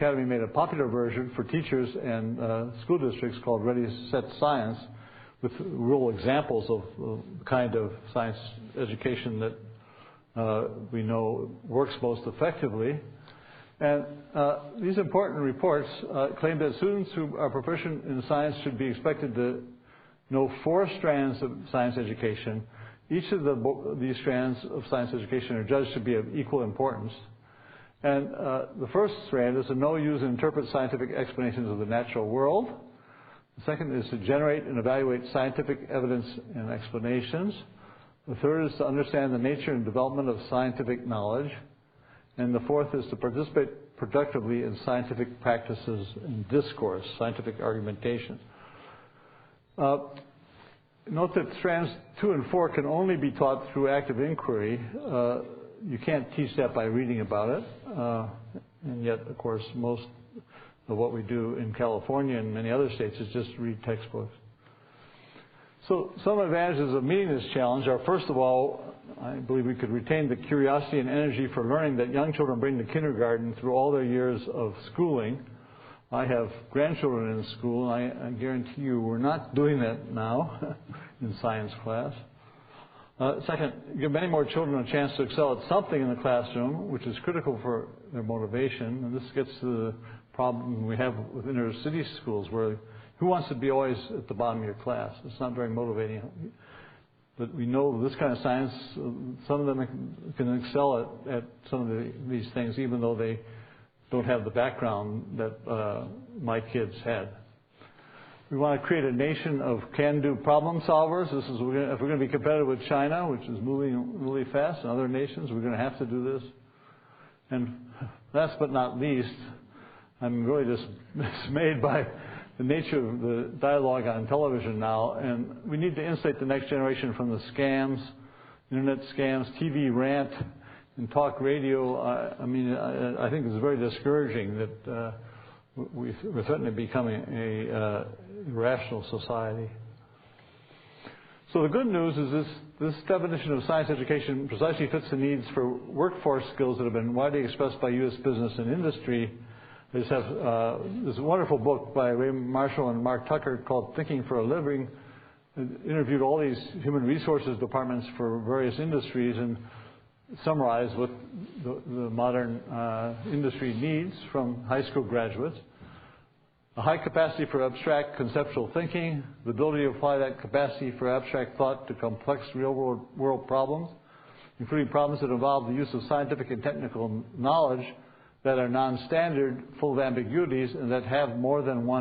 Academy made a popular version for teachers and school districts called Ready, Set, Science, with real examples of the kind of science education that we know works most effectively. And these important reports claim that students who are proficient in science should be expected to know 4 strands of science education. Each of these strands of science education are judged to be of equal importance. And the first strand is to know, use, and interpret scientific explanations of the natural world. The second is to generate and evaluate scientific evidence and explanations. The third is to understand the nature and development of scientific knowledge. And the fourth is to participate productively in scientific practices and discourse, scientific argumentation. Note that strands 2 and 4 can only be taught through active inquiry. You can't teach that by reading about it. And yet, of course, most of what we do in California and many other states is just read textbooks. So some advantages of meeting this challenge are, first of all, I believe we could retain the curiosity and energy for learning that young children bring to kindergarten through all their years of schooling. I have grandchildren in school, and I guarantee you we're not doing that now in science class. Second, give many more children a chance to excel at something in the classroom, which is critical for their motivation. And this gets to the problem we have with inner city schools, where who wants to be always at the bottom of your class? It's not very motivating. But we know this kind of science, some of them can excel at some of these things, even though they don't have the background that my kids had. We want to create a nation of can-do problem solvers. If we're going to be competitive with China, which is moving really fast, and other nations, we're going to have to do this. And last but not least, I'm really just dismayed by the nature of the dialogue on television now, and we need to insulate the next generation from the scams, internet scams, TV rant, and talk radio. I think it's very discouraging that we're threatening to becoming a irrational society. So the good news is this definition of science education precisely fits the needs for workforce skills that have been widely expressed by U.S. business and industry. I just have this wonderful book by Ray Marshall and Mark Tucker called Thinking for a Living. It interviewed all these human resources departments for various industries and summarized what the modern industry needs from high school graduates. A high capacity for abstract conceptual thinking, the ability to apply that capacity for abstract thought to complex real-world problems, including problems that involve the use of scientific and technical knowledge that are non-standard, full of ambiguities, and that have more than one